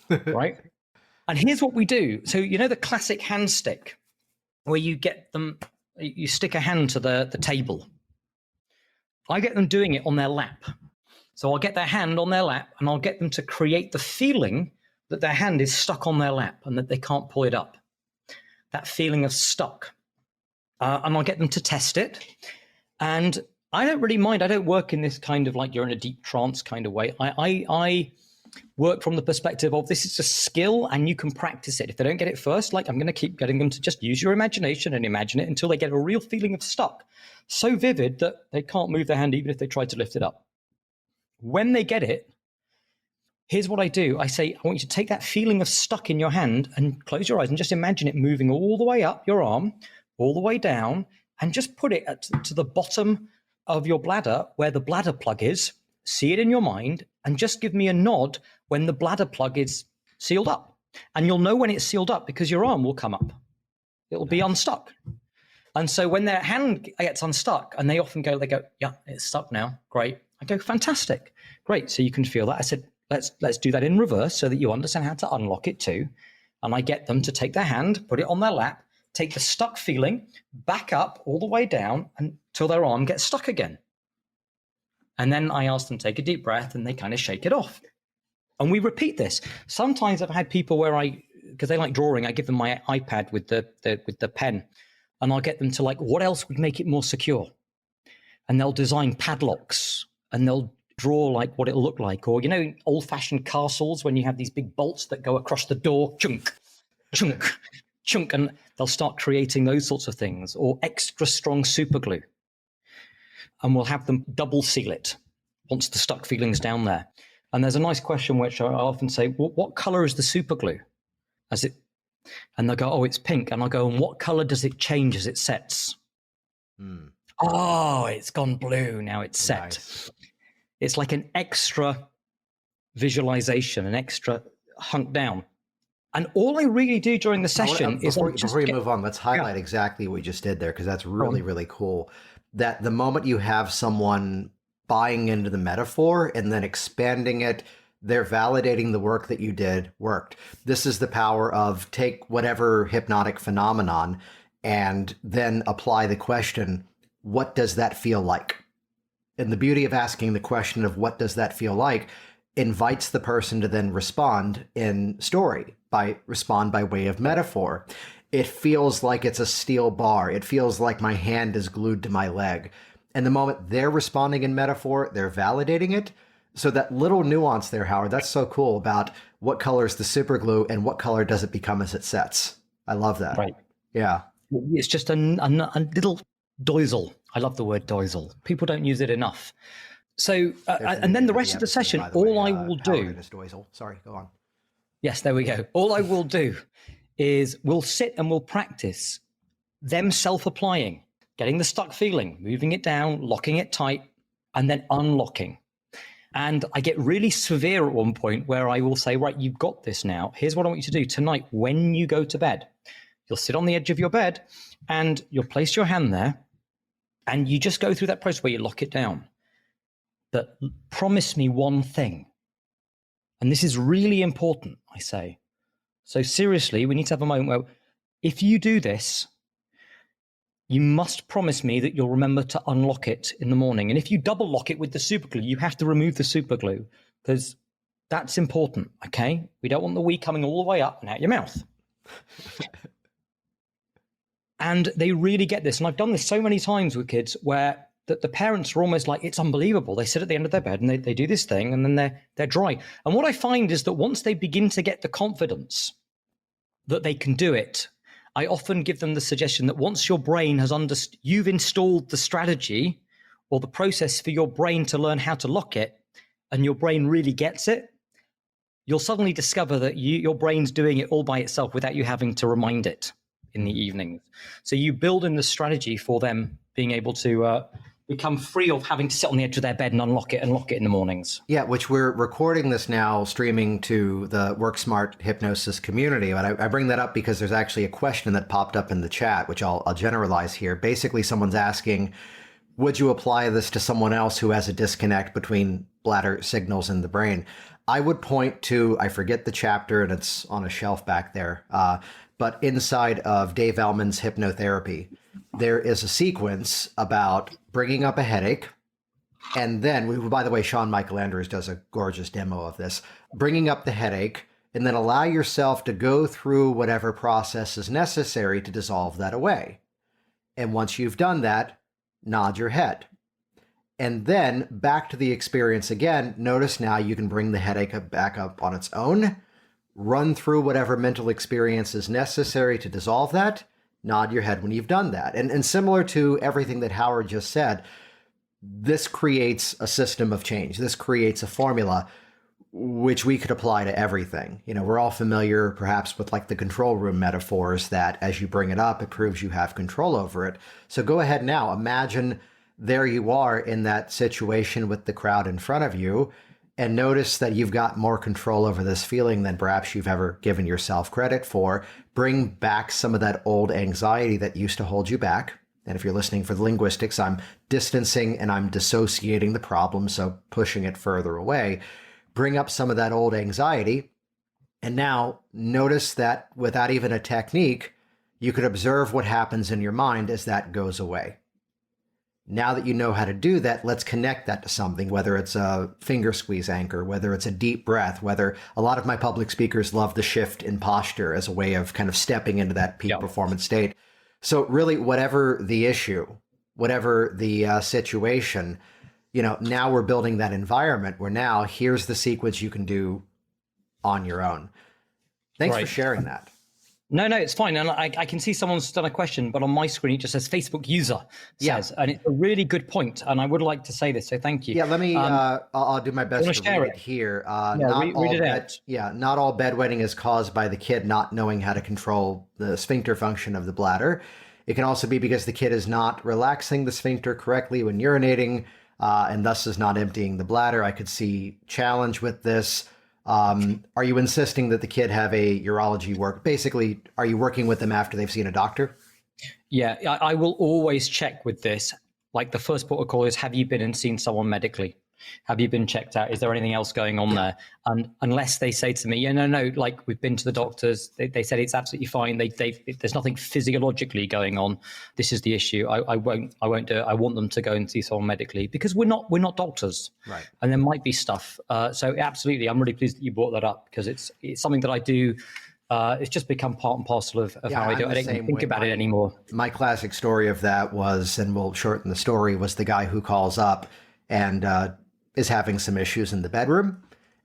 right? And here's what we do. So, you know, the classic hand stick where you get them, you stick a hand to the table. I get them doing it on their lap. So I'll get their hand on their lap and I'll get them to create the feeling that their hand is stuck on their lap and that they can't pull it up. That feeling of stuck. And I'll get them to test it. And I don't really mind. I don't work in this kind of like you're in a deep trance kind of way. I work from the perspective of this is a skill and you can practice it. If they don't get it first, like I'm going to keep getting them to just use your imagination and imagine it until they get a real feeling of stuck. So vivid that they can't move their hand even if they try to lift it up. When they get it, here's what I do. I say, I want you to take that feeling of stuck in your hand and close your eyes and just imagine it moving all the way up your arm, all the way down, and just put it to the bottom of your bladder where the bladder plug is. See it in your mind and just give me a nod when the bladder plug is sealed up. And you'll know when it's sealed up because your arm will come up. It'll be unstuck. And so when their hand gets unstuck and they go, yeah, it's stuck now. Great. I go, fantastic. Great. So you can feel that. I said, let's do that in reverse so that you understand how to unlock it too. And I get them to take their hand, put it on their lap, take the stuck feeling back up all the way down until their arm gets stuck again. And then I ask them to take a deep breath and they kind of shake it off. And we repeat this. Sometimes I've had people where because they like drawing, I give them my iPad with the pen and I'll get them to like, what else would make it more secure? And they'll design padlocks and they'll draw like what it'll look like. Or, you know, old fashioned castles when you have these big bolts that go across the door, chunk, chunk, chunk, and they'll start creating those sorts of things, or extra strong super glue. And we'll have them double seal it once the stuck feeling's down there. And there's a nice question which I often say, what color is the super glue? And they'll go, oh, it's pink. And I'll go, and what color does it change as it sets? Oh, it's gone blue. Now it's set. Nice. It's like an extra visualization, an extra hunk down. And all I really do during the session is... Before you move on, let's highlight exactly what you just did there, because that's really, really cool. That the moment you have someone buying into the metaphor and then expanding it, they're validating the work that you did worked. This is the power of take whatever hypnotic phenomenon and then apply the question, what does that feel like? And the beauty of asking the question of what does that feel like invites the person to then respond in story, respond by way of metaphor. It feels like it's a steel bar. It feels like my hand is glued to my leg. And the moment they're responding in metaphor, they're validating it. So that little nuance there, Howard, that's so cool about what color is the super glue and what color does it become as it sets. I love that. Right. Yeah. It's just a little doisel. I love the word doisel. People don't use it enough. So, and then the rest of the session, all I will do... Sorry, go on. Yes, there we go. All I will do is we'll sit and we'll practice them self-applying, getting the stuck feeling, moving it down, locking it tight, and then unlocking. And I get really severe at one point where I will say, right, you've got this now. Here's what I want you to do tonight when you go to bed. You'll sit on the edge of your bed and you'll place your hand there and you just go through that process where you lock it down. But promise me one thing. And this is really important, I say. So seriously, we need to have a moment where if you do this, you must promise me that you'll remember to unlock it in the morning. And if you double lock it with the super glue, you have to remove the super glue because that's important, okay? We don't want the wee coming all the way up and out your mouth. And they really get this. And I've done this so many times with kids where the parents are almost like, it's unbelievable. They sit at the end of their bed and they do this thing and then they're dry. And what I find is that once they begin to get the confidence that they can do it, I often give them the suggestion that once your brain has you've installed the strategy or the process for your brain to learn how to lock it, and your brain really gets it, you'll suddenly discover that your brain's doing it all by itself without you having to remind it in the evenings. So you build in the strategy for them being able to become free of having to sit on the edge of their bed and unlock it and lock it in the mornings. Yeah, which we're recording this now, streaming to the WorkSmart hypnosis community. But I bring that up because there's actually a question that popped up in the chat, which I'll generalize here. Basically, someone's asking, would you apply this to someone else who has a disconnect between bladder signals in the brain? I would point to, I forget the chapter, and it's on a shelf back there, but inside of Dave Ellman's Hypnotherapy, there is a sequence about bringing up a headache. And then, by the way, Sean Michael Andrews does a gorgeous demo of this, bringing up the headache, and then allow yourself to go through whatever process is necessary to dissolve that away. And once you've done that, nod your head. And then back to the experience again. Notice now you can bring the headache back up on its own, run through whatever mental experience is necessary to dissolve that, nod your head when you've done that. And similar to everything that Howard just said, this creates a system of change. This creates a formula which we could apply to everything. You know, we're all familiar perhaps with like the control room metaphors that as you bring it up, it proves you have control over it. So go ahead now, imagine there you are in that situation with the crowd in front of you, and notice that you've got more control over this feeling than perhaps you've ever given yourself credit for. Bring back some of that old anxiety that used to hold you back. And if you're listening for the linguistics, I'm distancing and I'm dissociating the problem, so pushing it further away. Bring up some of that old anxiety. And now notice that without even a technique, you could observe what happens in your mind as that goes away. Now that you know how to do that, let's connect that to something, whether it's a finger squeeze anchor, whether it's a deep breath, whether a lot of my public speakers love the shift in posture as a way of kind of stepping into that peak performance state. So really, whatever the issue, whatever the situation, you know, now we're building that environment where now here's the sequence you can do on your own. Thanks for sharing that. No, it's fine. And I can see someone's done a question, but on my screen, it just says Facebook user says, and it's a really good point. And I would like to say this. So thank you. Yeah, let me, I'll do my best to read it here. Read it out. Not all bedwetting is caused by the kid not knowing how to control the sphincter function of the bladder. It can also be because the kid is not relaxing the sphincter correctly when urinating, and thus is not emptying the bladder. I could see challenge with this. Are you insisting that the kid have a urology work? Basically, are you working with them after they've seen a doctor? Yeah, I will always check with this. Like the first protocol is, have you been and seen someone medically? Have you been checked out? Is there anything else going on there? And unless they say to me, yeah, no, like we've been to the doctors, they said it's absolutely fine. There's nothing physiologically going on. This is the issue. I won't do it. I want them to go and see someone medically because we're not doctors, right? And there might be stuff. So absolutely, I'm really pleased that you brought that up because it's something that I do. It's just become part and parcel of how I do it. I don't think about it anymore. My classic story of that was, and we'll shorten the story, was the guy who calls up and is having some issues in the bedroom.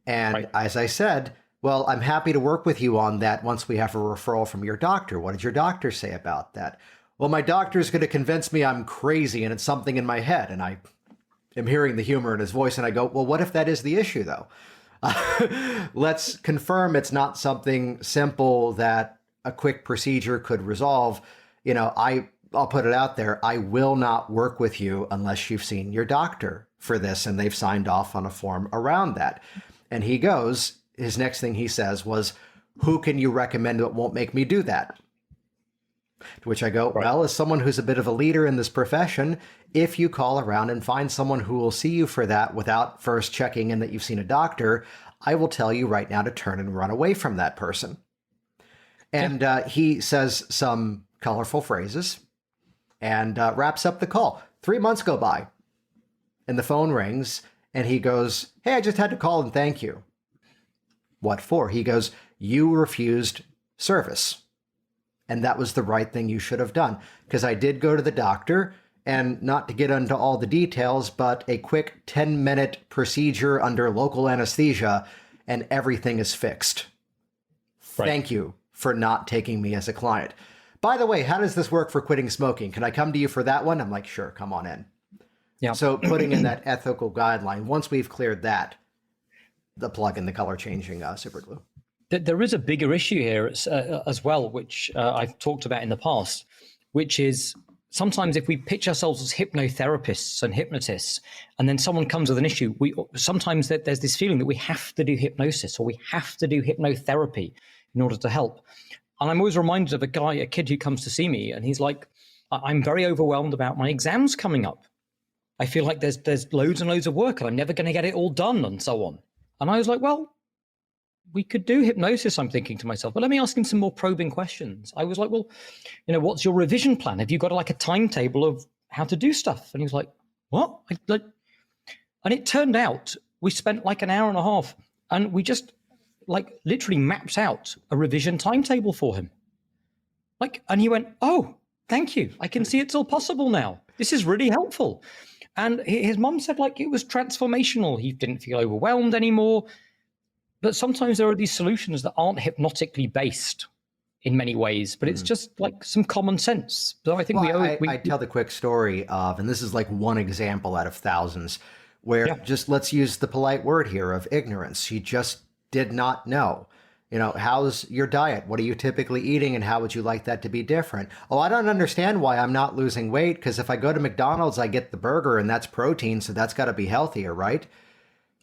And as I said, well, I'm happy to work with you on that once we have a referral from your doctor. What did your doctor say about that? Well, my doctor is going to convince me I'm crazy and it's something in my head. And I am hearing the humor in his voice. And I go, well, what if that is the issue, though? Let's confirm it's not something simple that a quick procedure could resolve. You know, I'll put it out there. I will not work with you unless you've seen your doctor for this and they've signed off on a form around that. And he goes, his next thing he says was, who can you recommend that won't make me do that? To which I go, well, as someone who's a bit of a leader in this profession, if you call around and find someone who will see you for that without first checking in that you've seen a doctor, I will tell you right now to turn and run away from that person. And he says some colorful phrases and wraps up the call. 3 months go by and the phone rings and he goes, hey, I just had to call and thank you. What for? He goes, you refused service. And that was the right thing you should have done. Because I did go to the doctor, and not to get into all the details, but a quick 10-minute procedure under local anesthesia, and everything is fixed. Thank you for not taking me as a client. by the way, how does this work for quitting smoking? Can I come to you for that one? I'm like, sure, come on in. Yeah. So putting in that ethical guideline, once we've cleared that, the plug in the color changing super glue. There is a bigger issue here as well, which I've talked about in the past, which is sometimes if we pitch ourselves as hypnotherapists and hypnotists, and then someone comes with an issue, sometimes there's this feeling that we have to do hypnosis or we have to do hypnotherapy in order to help. And I'm always reminded of a kid who comes to see me, and he's like, I'm very overwhelmed about my exams coming up. I feel like there's loads and loads of work and I'm never going to get it all done and so on. And I was like, well, we could do hypnosis, I'm thinking to myself, but let me ask him some more probing questions. I was like, well, what's your revision plan? Have you got like a timetable of how to do stuff? And he was like, what? And it turned out we spent like an hour and a half and we just like literally mapped out a revision timetable for him. And he went, oh, thank you. I can see it's all possible now. This is really helpful. And his mom said it was transformational. He didn't feel overwhelmed anymore. But sometimes there are these solutions that aren't hypnotically based in many ways, but it's just like some common sense. So I think I tell the quick story of, and this is like one example out of thousands, where just let's use the polite word here of ignorance. She just did not know. How's your diet? What are you typically eating? And how would you like that to be different? Oh, I don't understand why I'm not losing weight, because if I go to McDonald's, I get the burger and that's protein. So that's got to be healthier, right?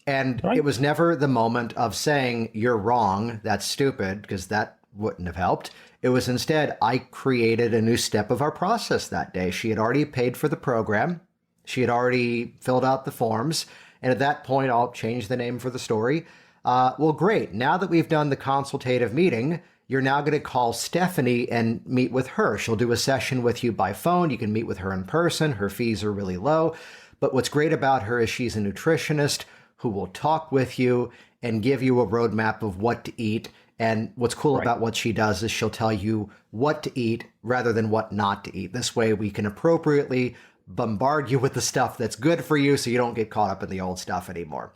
And It was never the moment of saying, you're wrong, that's stupid, because that wouldn't have helped. It was instead, I created a new step of our process that day. She had already paid for the program. She had already filled out the forms. And at that point, I'll change the name for the story. Well, great. Now that we've done the consultative meeting, you're now going to call Stephanie and meet with her. She'll do a session with you by phone. You can meet with her in person. Her fees are really low. But what's great about her is she's a nutritionist who will talk with you and give you a roadmap of what to eat. And what's cool about what she does is she'll tell you what to eat rather than what not to eat. This way we can appropriately bombard you with the stuff that's good for you so you don't get caught up in the old stuff anymore.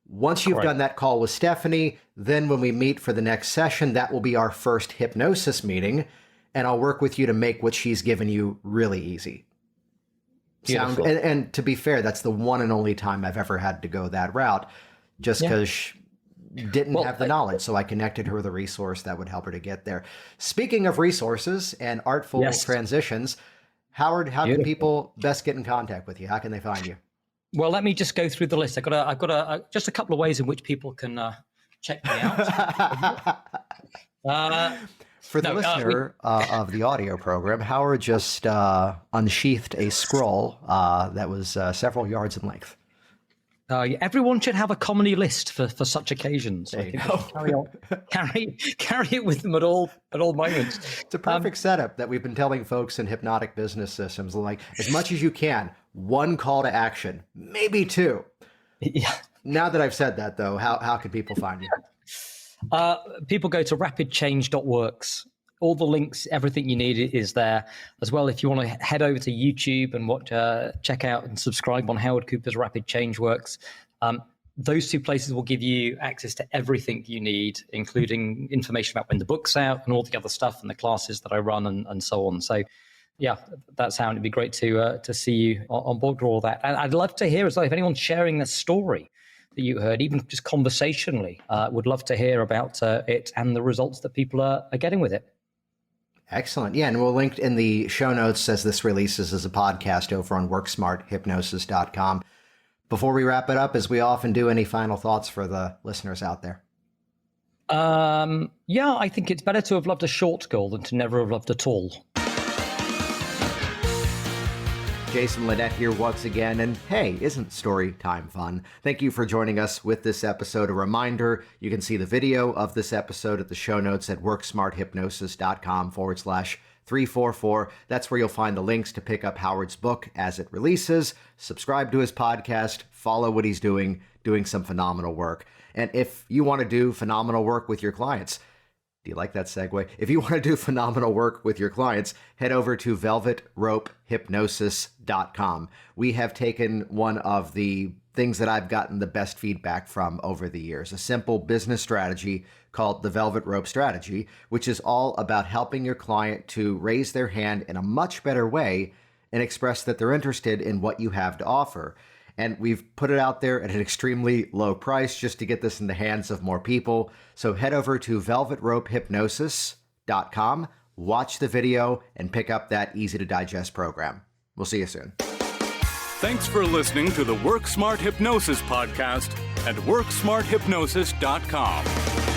Once you've done that call with Stephanie, then when we meet for the next session, that will be our first hypnosis meeting. And I'll work with you to make what she's given you really easy. And to be fair, that's the one and only time I've ever had to go that route, just because she didn't have the knowledge. So I connected her with a resource that would help her to get there. Speaking of resources and artful transitions, Howard, how can people best get in contact with you? How can they find you? Well, let me just go through the list. I've got just a couple of ways in which people can check me out. For the listener of the audio program, Howard just unsheathed a scroll that was several yards in length. Everyone should have a comedy list for such occasions. There you go. Carry it with them at all moments. It's a perfect setup that we've been telling folks in hypnotic business systems, like as much as you can, one call to action, maybe two. Yeah. Now that I've said that, though, how can people find you? People go to rapidchange.works. All the links, everything you need is there. As well, if you want to head over to YouTube and check out and subscribe on Howard Cooper's Rapid Change Works, those two places will give you access to everything you need, including information about when the book's out and all the other stuff and the classes that I run and so on. So, yeah, that's how it'd be great to see you on board with all that. And I'd love to hear as well if anyone's sharing their story that you heard, even just conversationally, would love to hear about it and the results that people are getting with it. Excellent. Yeah, and we'll link in the show notes as this releases as a podcast over on worksmarthypnosis.com. Before we wrap it up, as we often do, any final thoughts for the listeners out there? Yeah, I think it's better to have loved a short goal than to never have loved at all. Jason Linett here once again, and hey, isn't story time fun? Thank you for joining us with this episode. A reminder, you can see the video of this episode at the show notes at worksmarthypnosis.com/344. That's where you'll find the links to pick up Howard's book as it releases, subscribe to his podcast, follow what he's doing some phenomenal work. And if you want to do phenomenal work with your clients, do you like that segue? If you want to do phenomenal work with your clients, head over to velvetropehypnosis.com. We have taken one of the things that I've gotten the best feedback from over the years. A simple business strategy called the Velvet Rope Strategy, which is all about helping your client to raise their hand in a much better way and express that they're interested in what you have to offer. And we've put it out there at an extremely low price just to get this in the hands of more people. So head over to velvetropehypnosis.com, watch the video, and pick up that easy-to-digest program. We'll see you soon. Thanks for listening to the Work Smart Hypnosis podcast at WorkSmartHypnosis.com.